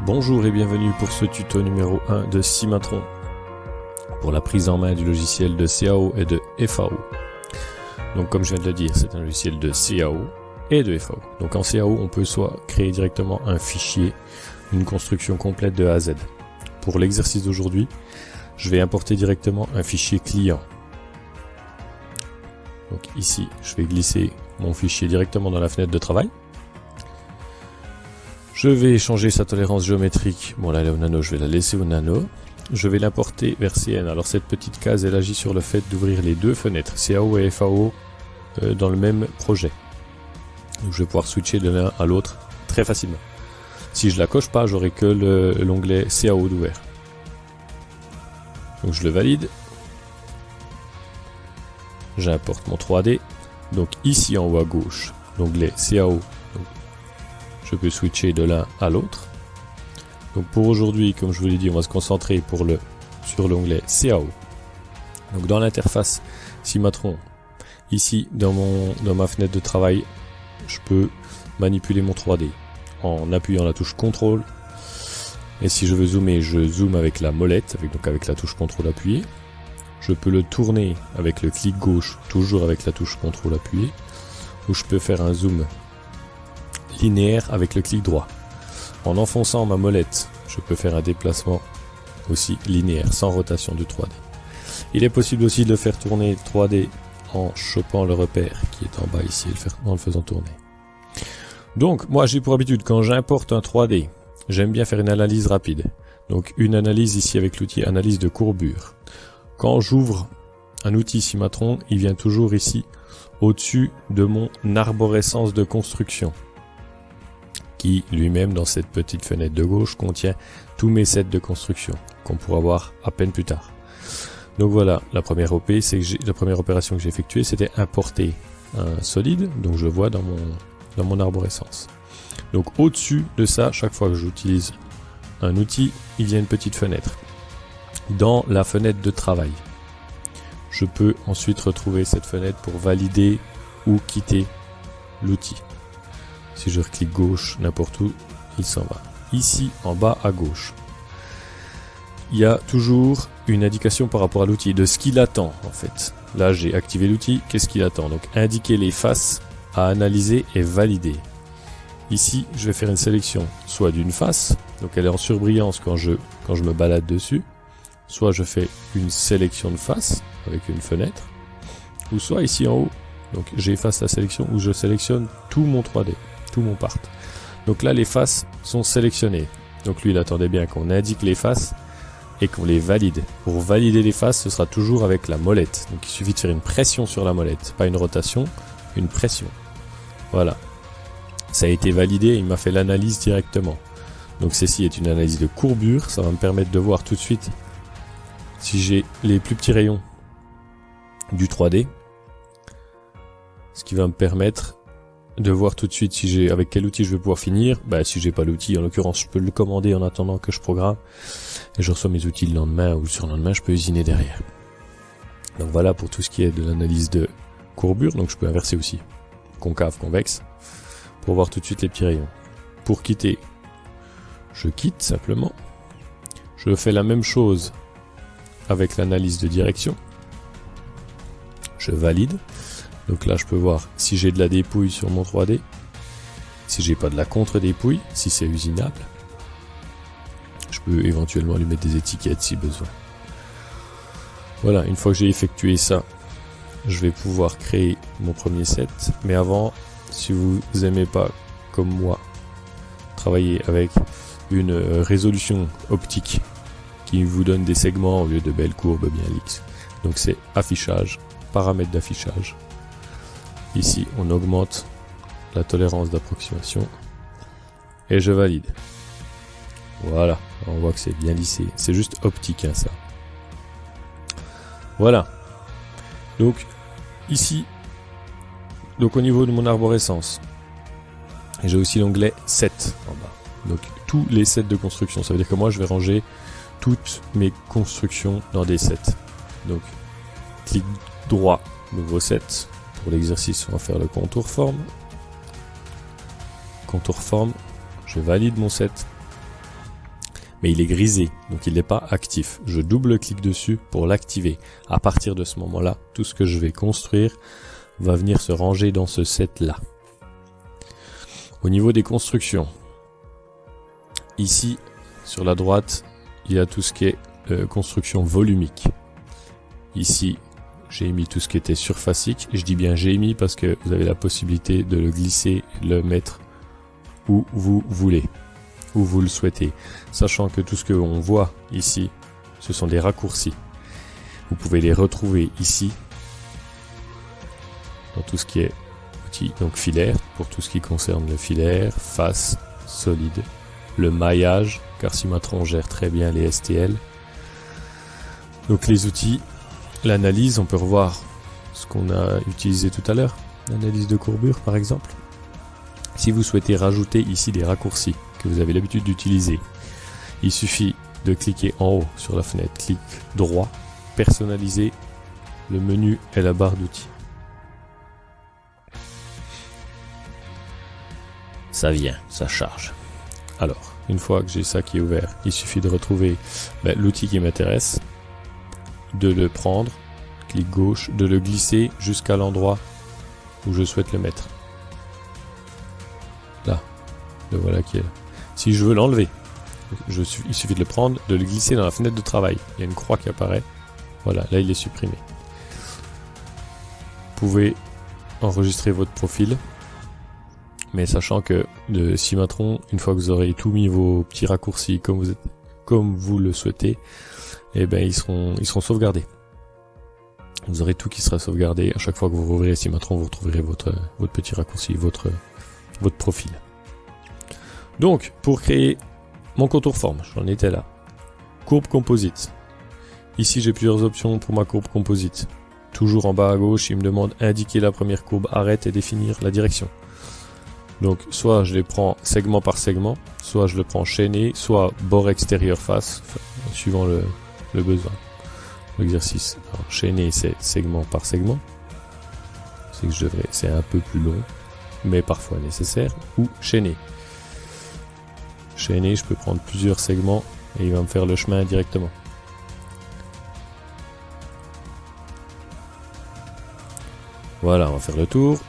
Bonjour et bienvenue pour ce tuto numéro 1 de Cimatron pour la prise en main du logiciel de CAO et de FAO. Donc comme je viens de le dire, c'est un logiciel de CAO et de FAO. Donc en CAO, on peut soit créer directement un fichier, une construction complète de A à Z. Pour l'exercice d'aujourd'hui, je vais importer directement un fichier client. Donc ici, je vais glisser mon fichier directement dans la fenêtre de travail. Je vais changer sa tolérance géométrique. Bon là elle est au nano, je vais la laisser au nano. Je vais l'importer vers CN. Alors cette petite case, elle agit sur le fait d'ouvrir les deux fenêtres, CAO et FAO, dans le même projet. Donc je vais pouvoir switcher de l'un à l'autre très facilement. Si je la coche pas, j'aurai que l'onglet CAO d'ouvert. Donc je le valide. J'importe mon 3D. Donc ici en haut à gauche, l'onglet CAO. Je peux switcher de l'un à l'autre. Donc pour aujourd'hui, comme je vous l'ai dit, on va se concentrer sur l'onglet CAO. Donc dans l'interface Cimatron, ici dans ma fenêtre de travail, je peux manipuler mon 3D en appuyant la touche CTRL. Et si je veux zoomer, je zoome avec la molette, avec la touche CTRL appuyée. Je peux le tourner avec le clic gauche, toujours avec la touche CTRL appuyée. Ou je peux faire un zoom linéaire avec le clic droit. En enfonçant ma molette, je peux faire un déplacement aussi linéaire, sans rotation du 3D. Il est possible aussi de faire tourner le 3D en chopant le repère qui est en bas ici, en le faisant tourner. Donc, moi j'ai pour habitude, quand j'importe un 3D, j'aime bien faire une analyse rapide. Donc une analyse ici avec l'outil analyse de courbure. Quand j'ouvre un outil Cimatron, il vient toujours ici, au-dessus de mon arborescence de construction, qui lui-même dans cette petite fenêtre de gauche contient tous mes sets de construction qu'on pourra voir à peine plus tard. Donc voilà, la première opération que j'ai effectuée, c'était importer un solide, donc je vois dans mon arborescence. Donc au-dessus de ça, chaque fois que j'utilise un outil, il y a une petite fenêtre. Dans la fenêtre de travail, je peux ensuite retrouver cette fenêtre pour valider ou quitter l'outil. Si je reclique gauche, n'importe où, il s'en va. Ici, en bas à gauche, il y a toujours une indication par rapport à l'outil, de ce qu'il attend en fait. Là, j'ai activé l'outil, qu'est-ce qu'il attend? Donc, indiquer les faces à analyser et valider. Ici, je vais faire une sélection, soit d'une face, donc elle est en surbrillance quand je me balade dessus, soit je fais une sélection de face avec une fenêtre, ou soit ici en haut, donc j'efface la sélection où je sélectionne tout mon 3D. Mon part. Donc là les faces sont sélectionnées. Donc lui il attendait bien qu'on indique les faces et qu'on les valide. Pour valider les faces, ce sera toujours avec la molette. Donc il suffit de faire une pression sur la molette, pas une rotation, une pression. Voilà. Ça a été validé, il m'a fait l'analyse directement. Donc ceci est une analyse de courbure, ça va me permettre de voir tout de suite si j'ai les plus petits rayons du 3D. Ce qui va me permettre de voir tout de suite si avec quel outil je vais pouvoir finir. Si j'ai pas l'outil, en l'occurrence, je peux le commander en attendant que je programme. Et je reçois mes outils le lendemain ou le surlendemain, je peux usiner derrière. Donc voilà pour tout ce qui est de l'analyse de courbure. Donc je peux inverser aussi. Concave, convexe. Pour voir tout de suite les petits rayons. Pour quitter, je quitte simplement. Je fais la même chose avec l'analyse de direction. Je valide. Donc là, je peux voir si j'ai de la dépouille sur mon 3D, si j'ai pas de la contre-dépouille, si c'est usinable. Je peux éventuellement lui mettre des étiquettes si besoin. Voilà, une fois que j'ai effectué ça, je vais pouvoir créer mon premier set. Mais avant, si vous aimez pas, comme moi, travailler avec une résolution optique qui vous donne des segments au lieu de belles courbes bien lisses. Donc c'est affichage, paramètres d'affichage. Ici, on augmente la tolérance d'approximation et je valide. Voilà, on voit que c'est bien lissé. C'est juste optique, hein, ça. Voilà. Donc, ici, au niveau de mon arborescence, j'ai aussi l'onglet Set en bas. Donc, tous les sets de construction. Ça veut dire que moi, je vais ranger toutes mes constructions dans des sets. Donc, clic droit, nouveau set. Pour l'exercice, on va faire le contour forme. Contour forme, je valide mon set. mais il est grisé, donc il n'est pas actif. Je double-clique dessus pour l'activer. À partir de ce moment-là, tout ce que je vais construire va venir se ranger dans ce set-là. Au niveau des constructions, ici, sur la droite, il y a tout ce qui est construction volumique. Ici, j'ai mis tout ce qui était surfacique. Je dis bien j'ai mis parce que vous avez la possibilité de le glisser, le mettre où vous voulez, où vous le souhaitez. Sachant que tout ce que l'on voit ici, ce sont des raccourcis. Vous pouvez les retrouver ici, dans tout ce qui est outil, donc filaire, pour tout ce qui concerne le filaire, face, solide, le maillage, car Cimatron gère très bien les STL. Donc les outils, l'analyse, on peut revoir ce qu'on a utilisé tout à l'heure, l'analyse de courbure par exemple. Si vous souhaitez rajouter ici des raccourcis que vous avez l'habitude d'utiliser, il suffit de cliquer en haut sur la fenêtre, clic droit, personnaliser le menu et la barre d'outils. Ça vient, ça charge. Alors, une fois que j'ai ça qui est ouvert, il suffit de retrouver l'outil qui m'intéresse, de le prendre, clic gauche, de le glisser jusqu'à l'endroit où je souhaite le mettre. Là, le voilà qui est là. Si je veux l'enlever, il suffit de le prendre, de le glisser dans la fenêtre de travail. Il y a une croix qui apparaît. Voilà, là il est supprimé. Vous pouvez enregistrer votre profil, mais sachant que de Cimatron, une fois que vous aurez tout mis vos petits raccourcis comme vous le souhaitez, eh ben ils seront sauvegardés. Vous aurez tout qui sera sauvegardé. À chaque fois que vous rouvrirez Cimatron, vous retrouverez votre petit raccourci, votre profil. Donc, pour créer mon contour forme, j'en étais là. Courbe composite. Ici, j'ai plusieurs options pour ma courbe composite. Toujours en bas à gauche, il me demande indiquer la première courbe, arrête et définir la direction. Donc, soit je les prends segment par segment, soit je le prends chaîné, soit bord extérieur face, suivant le besoin. L'exercice. Alors, chaîné, c'est segment par segment. C'est un peu plus long, mais parfois nécessaire. Ou chaîné. Chaîné, je peux prendre plusieurs segments et il va me faire le chemin directement. Voilà, on va faire le tour.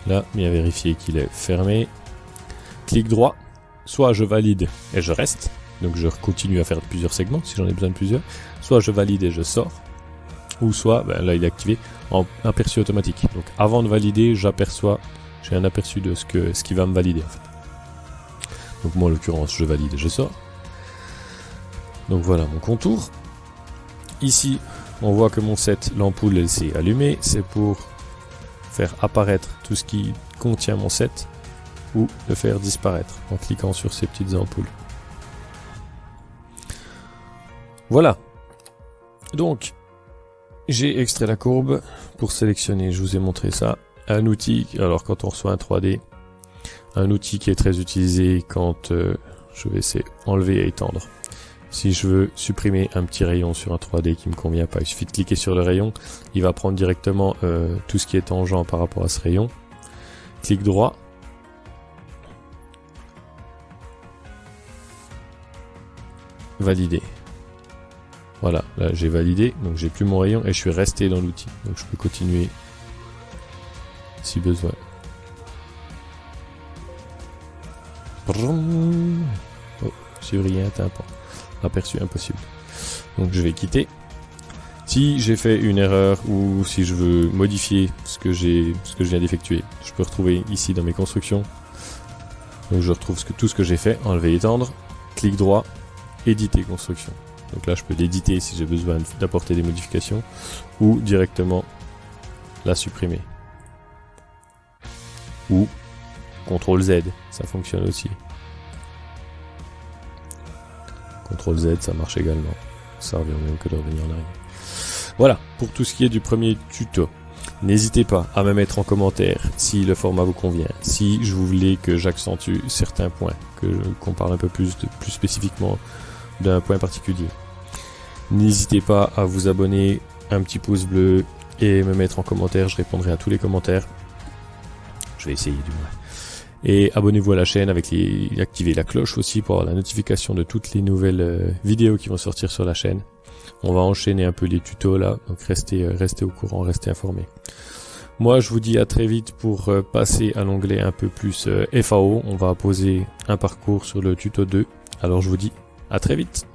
Là, bien vérifier qu'il est fermé. Clic droit. Soit je valide et je reste. Donc je continue à faire plusieurs segments si j'en ai besoin de plusieurs. Soit je valide et je sors. Ou soit, là il est activé en aperçu automatique. Donc avant de valider, j'ai un aperçu de ce qui va me valider en fait. Donc moi en l'occurrence, je valide et je sors. Donc voilà mon contour. Ici, on voit que mon set, l'ampoule elle s'est allumée. C'est pour faire apparaître tout ce qui contient mon set ou le faire disparaître en cliquant sur ces petites ampoules. Voilà. Donc, j'ai extrait la courbe pour sélectionner, je vous ai montré ça. Un outil, alors quand on reçoit un 3D, un outil qui est très utilisé quand je vais essayer enlever et étendre. Si je veux supprimer un petit rayon sur un 3D qui me convient pas, il suffit de cliquer sur le rayon, il va prendre directement tout ce qui est tangent par rapport à ce rayon. Clic droit. Valider. Voilà, là j'ai validé, donc j'ai plus mon rayon et je suis resté dans l'outil. Donc je peux continuer si besoin. Oh, j'ai brillé un tympan. Aperçu impossible. Donc je vais quitter. Si j'ai fait une erreur ou si je veux modifier ce que je viens d'effectuer, je peux retrouver ici dans mes constructions. Donc je retrouve tout ce que j'ai fait, enlever, étendre, clic droit, éditer construction. Donc là je peux l'éditer si j'ai besoin d'apporter des modifications ou directement la supprimer. Ou CTRL Z, ça fonctionne aussi. CTRL Z, ça marche également. Ça revient au même que de revenir en arrière. Voilà, pour tout ce qui est du premier tuto. N'hésitez pas à me mettre en commentaire si le format vous convient, si je voulais que j'accentue certains points, qu'on parle un peu plus spécifiquement d'un point particulier. N'hésitez pas à vous abonner, un petit pouce bleu et me mettre en commentaire, je répondrai à tous les commentaires. je vais essayer du moins. Et abonnez-vous à la chaîne activez la cloche aussi pour avoir la notification de toutes les nouvelles vidéos qui vont sortir sur la chaîne. On va enchaîner un peu les tutos là, donc restez au courant, restez informés. Moi je vous dis à très vite pour passer à l'onglet un peu plus FAO. On va poser un parcours sur le tuto 2. Alors je vous dis à très vite.